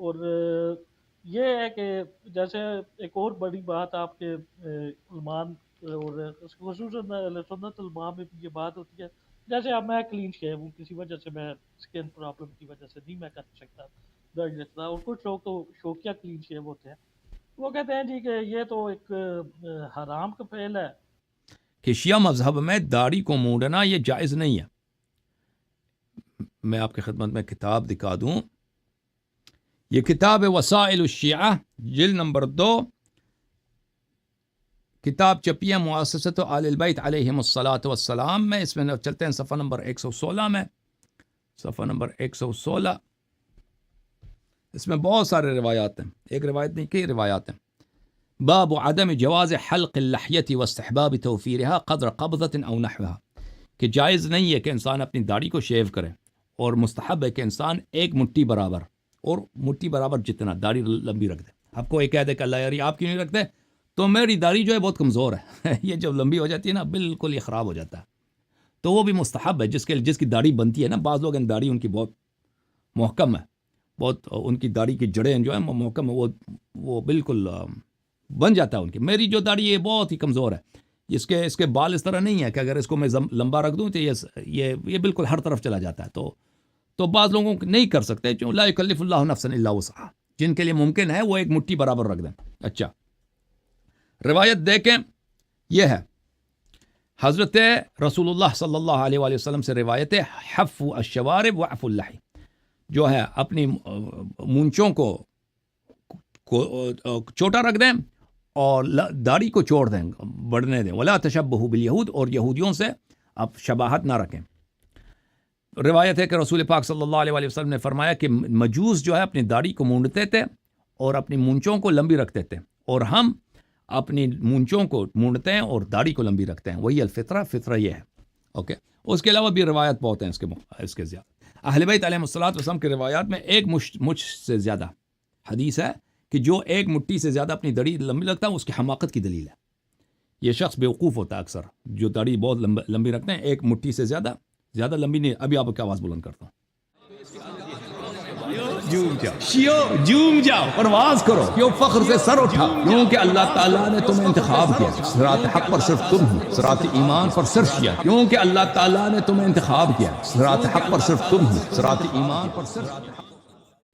اور یہ ہے کہ جیسے ایک اور بڑی بات آپ کے علمان اور خصوصاً اہل سنت علماء میں بھی یہ بات ہوتی ہے، جیسے اب میں کلین شیو ہوں، کسی وجہ سے میں اسکن پرابلم کی وجہ سے نہیں میں کر سکتا داڑھی رکھنا، اور کچھ لوگ تو شوقیہ کلین شیو ہوتے ہیں، وہ کہتے ہیں جی کہ یہ تو ایک حرام کا فعل ہے کہ شیعہ مذہب میں داڑھی کو مونڈنا یہ جائز نہیں ہے. میں آپ کی خدمت میں کتاب دکھا دوں. یہ کتاب ہے وسائل الشیعہ، جلد نمبر 2، کتاب چپی ہے مؤسسۃ آل البیت علیہم الصلاۃ والسلام میں. اس میں چلتے ہیں صفحہ نمبر 116 میں. صفحہ نمبر 116 اس میں بہت سارے روایات ہیں، ایک روایت نہیں کئی روایات ہیں. باب عدم جواز حلق اللحیۃ واستحباب توفیرها قدر قبضۃ او نحوها، کہ جائز نہیں ہے کہ انسان اپنی داڑھی کو شیو کرے، اور مستحب ہے کہ انسان ایک مٹھی برابر، اور مٹھی برابر جتنا داڑھی لمبی رکھ دے. آپ کو یہ کہہ دے کہ اللہ یاری آپ کیوں نہیں رکھتے، تو میری داڑھی جو ہے بہت کمزور ہے یہ جب لمبی ہو جاتی ہے نا بالکل یہ خراب ہو جاتا ہے، تو وہ بھی مستحب ہے. جس کی داڑھی بنتی ہے نا، بعض لوگ ان داڑھی ان کی بہت محکم ہے، بہت ان کی داڑھی کی جڑیں جو ہیں محکم ہے، وہ بالکل بن جاتا ہے ان کی. میری جو داڑھی ہے بہت ہی کمزور ہے، اس کے بال اس طرح نہیں ہے کہ اگر اس کو میں لمبا رکھ دوں تو یہ بالکل ہر طرف چلا جاتا ہے. تو بعض لوگوں کو نہیں کر سکتے، جو لا یکلف اللہ نفسا الا وسعها، جن کے لیے ممکن ہے وہ ایک مٹھی برابر رکھ دیں. اچھا روایت دیکھیں، یہ ہے حضرت رسول اللہ صلی اللہ علیہ وآلہ وسلم سے روایت ہے، حف الشوارب وعف اللحی، جو ہے اپنی مونچھوں کو چھوٹا رکھ دیں اور داڑھی کو چھوڑ دیں، بڑھنے دیں. ولا تشبہوا بالیہود، اور یہودیوں سے آپ شباہت نہ رکھیں. روایت ہے کہ رسول پاک صلی اللہ علیہ وآلہ وسلم نے فرمایا کہ مجوس جو ہے اپنی داڑھی کو مونڈتے تھے اور اپنی مونچھوں کو لمبی رکھتے تھے، اور ہم اپنی مونچھوں کو مونڈتے ہیں اور داڑھی کو لمبی رکھتے ہیں. وہی الفطرہ، فطرہ یہ ہے. اوکے، اس کے علاوہ بھی روایت بہت ہیں اس کے زیادہ. اہل بیت علیہم الصلوۃ والسلام کی روایات میں ایک مچھ سے زیادہ حدیث ہے کہ جو ایک مٹھی سے زیادہ اپنی داڑھی لمبی رکھتا ہے اس کی حماقت کی دلیل ہے. یہ شخص بیوقوف ہوتا ہے اکثر، جو داڑھی بہت لمبی رکھتے ہیں. ایک مٹھی سے زیادہ لمبی نہیں. ابھی آپ کی آواز بلند کرتا ہوں. جھوم جاؤ، پرواز کرو، کیوں فخر سے سر اٹھا، کیونکہ اللہ تعالیٰ نے تمہیں انتخاب کیا. صراط حق پر صرف تم ہو، صراط ایمان پر صرف شیعہ، کیونکہ اللہ تعالیٰ نے تمہیں انتخاب کیا. صراط حق پر صرف تم ہو، صراط ایمان پر صرف